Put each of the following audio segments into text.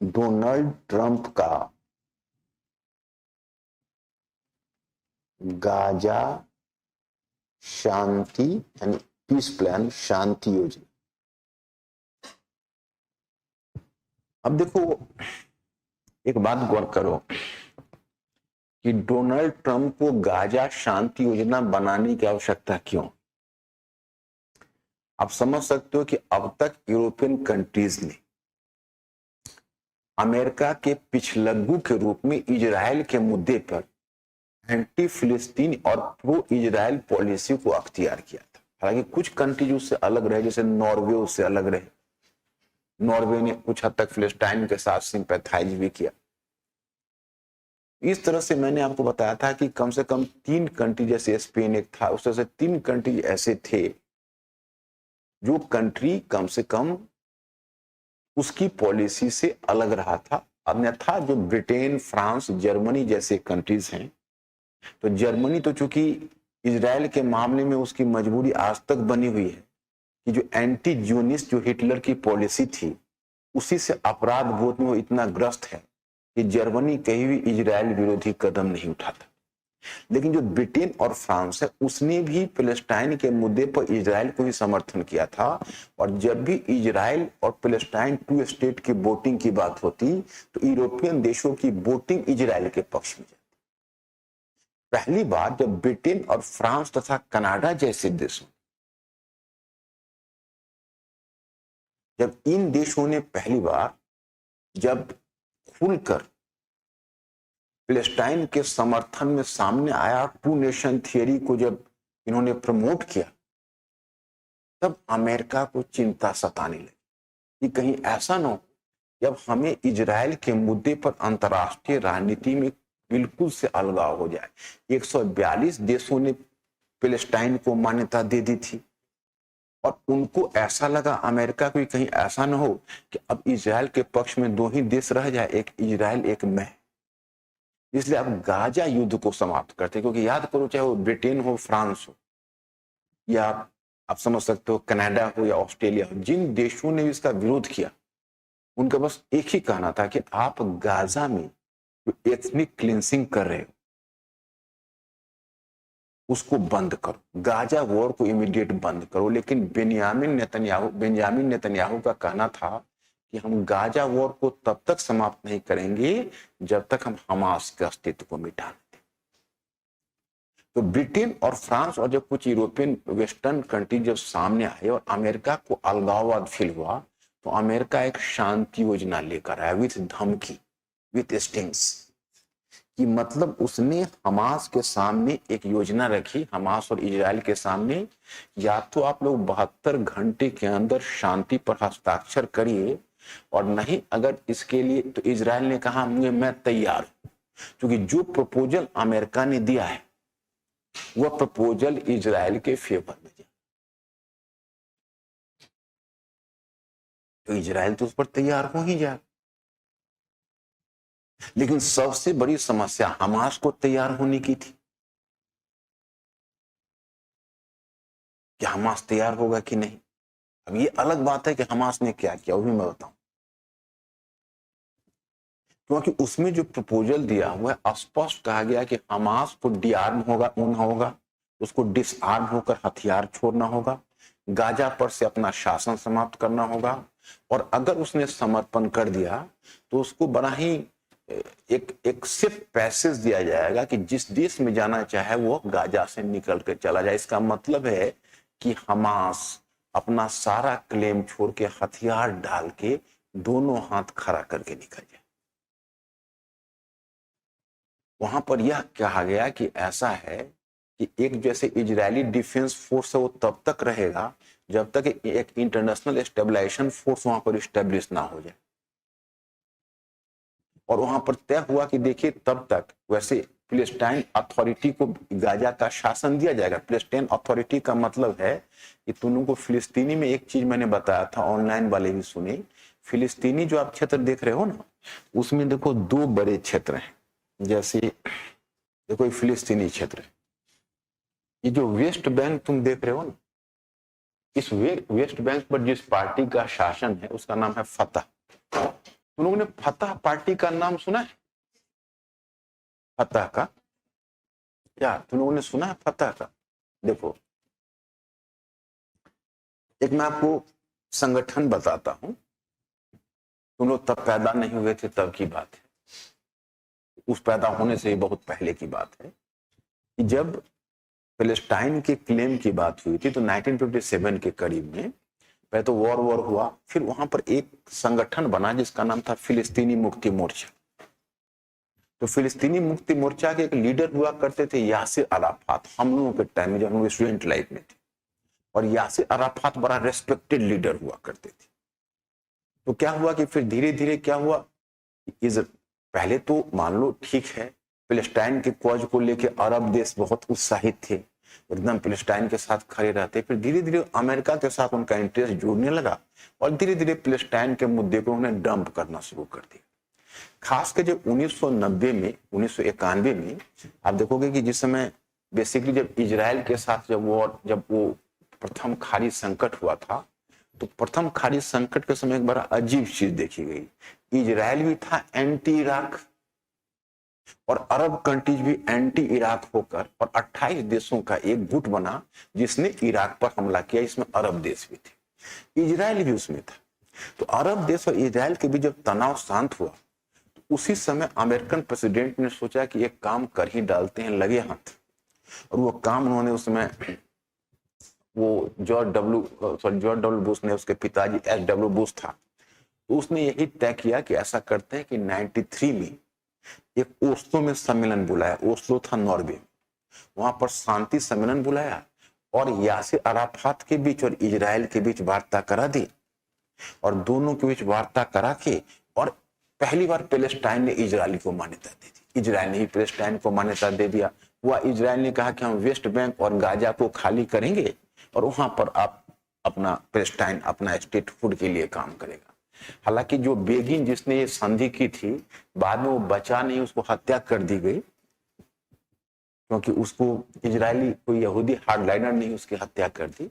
Donald Trump का Gaza शांति यानी piece plan, शांति योजना। अब देखो, एक बात गौर करो कि डोनाल्ड ट्रंप को गाजा शांति योजना बनाने की आवश्यकता क्यों। आप समझ सकते हो कि अब तक यूरोपियन कंट्रीज ने अमेरिका के पिछलग्गू के रूप में इजराइल के मुद्दे पर एंटी फिलिस्तीन और प्रो इजराइल पॉलिसी को अख्तियार किया था। हालांकि कुछ कंट्रीज उससे अलग रहे, जैसे नॉर्वे उससे अलग रहे। नॉर्वे ने कुछ हद तक फिलिस्तीन के साथ सिंपैथाइज भी किया। इस तरह से मैंने आपको बताया था कि कम से कम 3 कंट्री, जैसे स्पेन एक था, उस तरह से 3 कंट्री ऐसे थे जो कंट्री कम से कम उसकी पॉलिसी से अलग रहा था। अन्यथा जो ब्रिटेन, फ्रांस, जर्मनी जैसे कंट्रीज हैं, तो जर्मनी तो चूंकि इजराइल के मामले में उसकी मजबूरी आज तक बनी हुई है कि जो एंटी ज्यूनिस्ट जो हिटलर की पॉलिसी थी, उसी से अपराध बोध में वो इतना ग्रस्त है कि जर्मनी कहीं भी इजराइल विरोधी कदम नहीं उठाता। लेकिन जो ब्रिटेन और फ्रांस है, उसने भी फिलिस्तीन के मुद्दे पर इजराइल को ही समर्थन किया था। और जब भी इजराइल और फिलिस्तीन 2 स्टेट की वोटिंग की बात होती, तो यूरोपियन देशों की वोटिंग इजराइल के पक्ष में जाती। पहली बार जब ब्रिटेन और फ्रांस तथा कनाडा जैसे देशों, जब इन देशों ने पहली बार जब खुलकर फिलिस्तीन के समर्थन में सामने आया, 2 नेशन थियरी को जब इन्होंने प्रमोट किया, तब अमेरिका को चिंता सताने लगी कि कहीं ऐसा न हो जब हमें इजराइल के मुद्दे पर अंतर्राष्ट्रीय राजनीति में बिल्कुल से अलगाव हो जाए। 142 देशों ने फिलिस्तीन को मान्यता दे दी थी और उनको ऐसा लगा, अमेरिका को, कहीं ऐसा न हो कि अब इजराइल के पक्ष में 2 ही देश रह जाए, एक इजराइल एक मैं। इसलिए अब गाजा युद्ध को समाप्त करते, क्योंकि याद करो, चाहे वो ब्रिटेन हो, फ्रांस हो, या आप समझ सकते हो कनाडा हो या ऑस्ट्रेलिया हो, जिन देशों ने इसका विरोध किया, उनका बस एक ही कहना था कि आप गाजा में जो एथनिक क्लींसिंग कर रहे हो उसको बंद करो, गाजा वॉर को इमीडिएट बंद करो। लेकिन बेंजामिन नेतन्याहू का कहना था कि हम गाजा वॉर को तब तक समाप्त नहीं करेंगे जब तक हम हमास के अस्तित्व को मिटा दें। तो ब्रिटेन और फ्रांस और जब कुछ यूरोपियन वेस्टर्न कंट्री जब सामने आए और अमेरिका को अलगाववाद फील हुआ, तो अमेरिका एक शांति योजना लेकर आया विथ धमकी, विथ स्टिंग्स, कि मतलब उसने हमास के सामने एक योजना रखी, हमास और इजराइल के सामने, या तो आप लोग 72 घंटे के अंदर शांति पर हस्ताक्षर करिए, और नहीं अगर इसके लिए, तो इजराइल ने कहा मैं तैयार हूं, क्योंकि जो प्रपोजल अमेरिका ने दिया है वह प्रपोजल इजराइल के फेवर में जाए, तो इजराइल तो उस पर तैयार हो ही जाए। लेकिन सबसे बड़ी समस्या हमास को तैयार होने की थी कि हमास तैयार होगा कि नहीं। अब ये अलग बात है कि हमास ने क्या किया, वो भी मैं बताऊं, क्योंकि उसमें जो प्रपोजल दिया हुआ है, स्पष्ट कहा गया कि हमास को डिआर्म होगा, उसको डिसआर्म होकर हथियार छोड़ना होगा, गाजा पर से अपना शासन समाप्त करना होगा, और अगर उसने समर्पण कर दिया तो उसको बड़ा ही एक सिर्फ पैसेज दिया जाएगा कि जिस देश में जाना चाहे वो गाजा से निकल कर चला जाए। इसका मतलब है कि हमास अपना सारा क्लेम छोड़ के हथियार डाल के दोनों हाथ खड़ा करके निकल जाए। वहां पर यह कहा गया कि ऐसा है कि एक जैसे इजरायली डिफेंस फोर्स है वो तब तक रहेगा जब तक एक इंटरनेशनल स्टेबलाइजेशन फोर्स वहां पर स्टेब्लिश ना हो जाए। और वहां पर तय हुआ कि देखिए तब तक वैसे फिलिस्तीन अथॉरिटी को गाजा का शासन दिया जाएगा। फिलिस्तीन अथॉरिटी का मतलब है कि तुम लोगों को फिलिस्तीनी में एक चीज मैंने बताया था, ऑनलाइन वाले भी सुने, फिलिस्तीनी जो आप क्षेत्र देख रहे हो ना, उसमें देखो 2 बड़े क्षेत्र हैं। जैसे देखो फिलिस्तीनी क्षेत्र, ये जो वेस्ट बैंक तुम देख रहे हो ना, इस वेस्ट बैंक पर जिस पार्टी का शासन है उसका नाम है फतह। तुम लोगों ने फतह पार्टी का नाम सुना है? फतह का क्या तुम लोगों ने सुना है? फतह का देखो, एक मैं आपको संगठन बताता हूं, तुम लोग तब पैदा नहीं हुए थे, तब की बात है, उस पैदा होने से बहुत पहले की बात है कि जब पैलेस्टाइन के क्लेम की बात हुई थी तो 1957 के करीब में पहले तो वॉर हुआ, फिर वहां पर एक संगठन बना जिसका नाम था फिलिस्तीनी मुक्ति मोर्चा। तो फिलिस्तीनी मुक्ति मोर्चा के एक लीडर हुआ करते थे यासिर अराफात, हम लोगों के टाइम में जब हम लोग स्टूडेंट लाइफ में थे, और यासिर अराफात बड़ा रेस्पेक्टेड लीडर हुआ करते थे। तो क्या हुआ कि फिर धीरे धीरे क्या हुआ, पहले तो मान लो ठीक है, फिलिस्तीन के कॉज को लेके अरब देश बहुत उत्साहित थे, एकदम फिलिस्तीन के साथ खड़े रहते। फिर धीरे धीरे अमेरिका के साथ उनका इंटरेस्ट जुड़ने लगा और धीरे धीरे फिलिस्तीन के मुद्दे को उन्हें डंप करना शुरू कर दिया। खासकर जब 1990 में 1991 में आप देखोगे कि जिस समय बेसिकली जब इजराइल के साथ जब वो प्रथम खाड़ी संकट हुआ था, तो प्रथम खाड़ी संकट के समय एक बड़ा अजीब चीज देखी गई। इजराइल भी था एंटी इराक और अरब कंट्रीज भी एंटी इराक होकर और 28 देशों का एक गुट बना जिसने इराक पर हमला किया। इसमें अरब देश भी थे, इजराइल भी उसमें था। तो अरब देश और इजराइल के बीच जब तनाव शांत हुआ तो उसी समय अमेरिकन प्रेसिडेंट ने सोचा कि एक काम कर ही डालते हैं, लगे हाथ। और वो काम उन्होंने उसमें वो जॉर्ज डब्ल्यू बुश ने, उसके पिताजी एच.डब्ल्यू. बुश था, तो उसने यही तय किया कि ऐसा करते हैं कि 93 में एक ओस्लो में सम्मेलन बुलाया। ओस्लो था नॉर्वे, वहां पर शांति सम्मेलन बुलाया और यासिर अराफात के बीच और इजराइल के बीच वार्ता करा दी, और दोनों के बीच वार्ता करा के और पहली बार पैलेस्टाइन ने इजराइल को मान्यता दे दी। इजराइल ने ही पैलेस्टाइन को मान्यता दे दिया। वह इजराइल ने कहा कि हम वेस्ट बैंक और गाजा को खाली करेंगे और वहां पर आप अपना पैलेस्टाइन अपना स्टेटहुड के लिए काम करेगा। हालांकि जो बेगिन जिसने ये संधि की थी, बाद में वो बचा नहीं, उसको हत्या कर दी गई, क्योंकि उसको इजरायली कोई यहूदी हार्डलाइनर नहीं उसकी हत्या कर दी।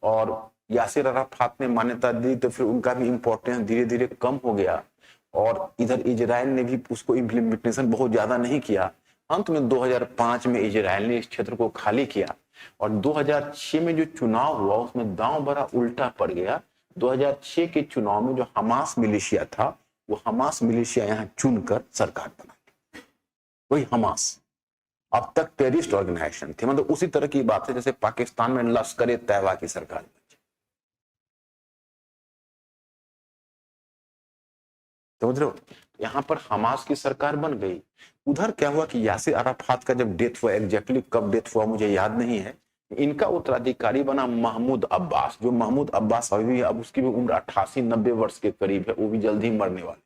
और यासिर अराफात ने मान्यता दी तो फिर उनका भी इंपॉर्टेंस धीरे धीरे कम हो गया और इधर इजराइल ने भी उसको इम्प्लीमेंटेशन बहुत ज्यादा नहीं किया। अंत में 2005 में इजराइल ने इस क्षेत्र को खाली किया और 2006 में जो चुनाव हुआ उसमें दांव बड़ा उल्टा पड़ गया। 2006 के चुनाव में जो हमास मिलिशिया था, वो हमास मिलिशिया यहाँ चुनकर सरकार बना, वही हमास अब तक टेररिस्ट ऑर्गेनाइजेशन थे। मतलब उसी तरह की बात है जैसे पाकिस्तान में लश्कर-ए-तैयबा की सरकार। समझ रहे हो, यहाँ पर हमास की सरकार बन गई। उधर क्या हुआ कि यासिर अराफात का जब डेथ हुआ, एग्जैक्टली कब डेथ हुआ मुझे याद नहीं है, इनका उत्तराधिकारी बना महमूद अब्बास। जो महमूद अब्बास अभी अब उसकी भी उम्र 88-90 वर्ष के करीब है, वो भी जल्दी मरने वाले।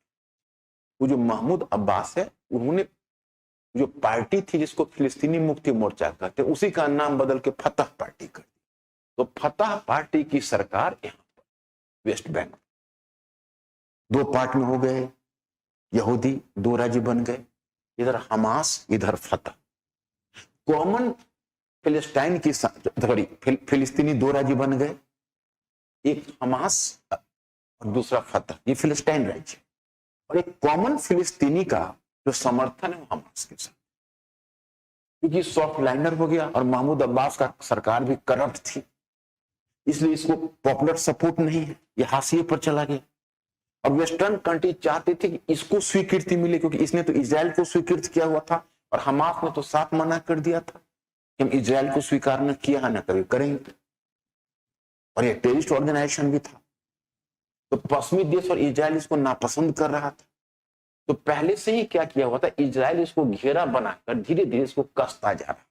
वो जो महमूद अब्बास है, उन्होंने जो पार्टी थी जिसको फिलिस्तीनी मुक्ति मोर्चा कहते हैं, उसी का नाम बदल के फतह पार्टी कर दी। तो फतह पार्टी की सरकार यहाँ पर वेस्ट बैंक दो पार्ट में हो गए, यहूदी दो राज्य बन गए, इधर हमास इधर फतह। कॉमन फिलिस्तीन की सॉरी फिलिस्तीनी दो राज्य बन गए, एक हमास और दूसरा फतह, ये फिलिस्तीन राज्य। और एक कॉमन फिलिस्तीनी का जो समर्थन है वो हमास के साथ, क्योंकि सॉफ्ट लाइनर हो गया और महमूद अब्बास का सरकार भी करप्ट थी, इसलिए इसको पॉपुलर सपोर्ट नहीं है, ये हाशिए पर चला गया। और वेस्टर्न कंट्री चाहते थे कि इसको स्वीकृति मिले, क्योंकि इसने तो इजराइल को स्वीकृत किया हुआ था और हमास ने तो साफ मना कर दिया था कि हम इजराइल को स्वीकार न किया न कभी करेंगे, और ये टेररिस्ट ऑर्गेनाइजेशन भी था। तो पश्चिमी देश और इजराइल इसको नापसंद कर रहा था। तो पहले से ही क्या किया हुआ था, इजराइल इसको घेरा बनाकर धीरे धीरे इसको कसता जा रहा।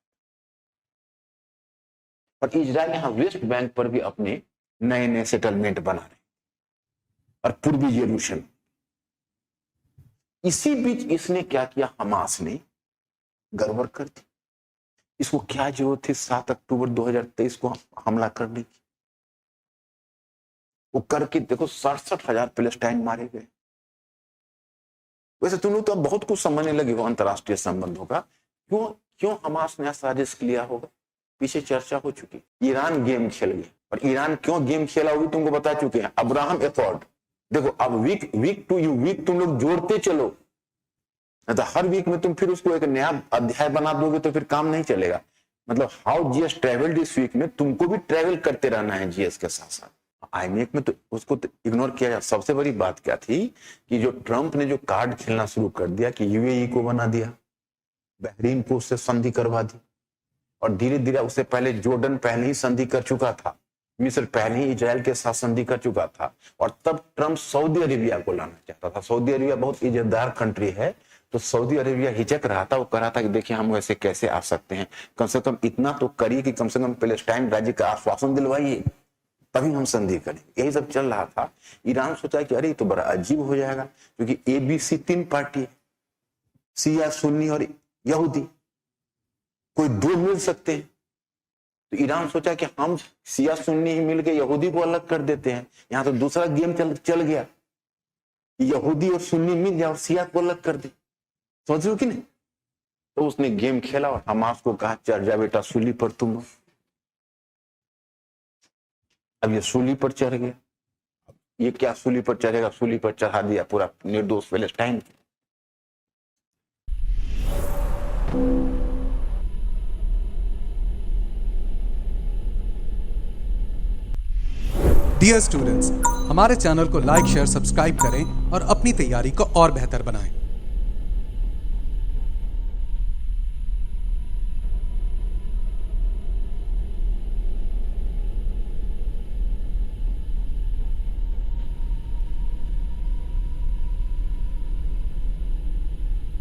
और इजराइल यहां वेस्ट बैंक पर भी अपने नए नए सेटलमेंट बना रहे और पूर्वी यरूशलेम। इसी बीच इसने क्या किया, हमास ने गड़बड़ कर दी। इसको क्या जरूरत थी 7 अक्टूबर 2023 को हमला करने की? वो करके देखो 67,000 फिलिस्तीन मारे गए। वैसे तुम लोग तो बहुत कुछ समझने लगे हो अंतरराष्ट्रीय संबंधों का, क्यों हमास ने ऐसा रिस्क लिया होगा, पीछे चर्चा हो चुकी। ईरान गेम खेल गया, और ईरान क्यों गेम खेला वो भी तुमको बता चुके हैं। अब्राहम एकॉर्ड देखो अब वीक वीक टू यू वीक तुम लोग जोड़ते चलो, तो हर वीक में तुम फिर उसको एक नया अध्याय बना दोगे तो फिर काम नहीं चलेगा। मतलब हाउ जीएस ट्रेवल्ड इस वीक में तुमको भी ट्रेवल करते रहना है जीएस के साथ साथ। आईएमएफ में तो उसको तो इग्नोर किया जाए। सबसे बड़ी बात क्या थी कि जो ट्रंप ने जो कार्ड खेलना शुरू कर दिया कि यूएई को बना दिया, बहरीन को उससे संधि करवा दी, और धीरे धीरे उससे पहले जॉर्डन पहले ही संधि कर चुका था, मिस्र पहले ही इजराइल के साथ संधि कर चुका था, और तब ट्रंप सऊदी अरेबिया को लाना चाहता था। सऊदी अरेबिया बहुत इज्जतदार कंट्री है, तो सऊदी अरेबिया हिचक रहा था, वो कह रहा था कि देखिए हम वैसे कैसे आ सकते हैं, कम से कम इतना तो करिए कि कम से कम पैलेस्टाइन राज्य का आश्वासन दिलवाइए, तभी हम संधि करेंगे। यही सब चल रहा था। ईरान सोचा कि अरे तो बड़ा अजीब हो जाएगा, क्योंकि एबीसी 3 पार्टी है, शिया, सुन्नी और यहूदी, कोई 2 मिल सकते हैं। तो ईरान सोचा कि हम शिया सुन्नी ही मिलके यहूदी को अलग कर देते हैं। यहां तो दूसरा गेम चल गया, यहूदी और सुन्नी मिल जाए और शिया को अलग कर दे। समझ रहे हो कि नहीं? तो उसने गेम खेला और हमास को कहा चढ़ जा बेटा सूली पर तुम। अब ये सूली पर चढ़ गया। ये क्या सूली पर चढ़ेगा? सूली पर चढ़ा दिया पूरा निर्दोष पैलेस्टाइन। डियर स्टूडेंट्स, हमारे चैनल को लाइक, शेयर, सब्सक्राइब करें और अपनी तैयारी को और बेहतर बनाएं।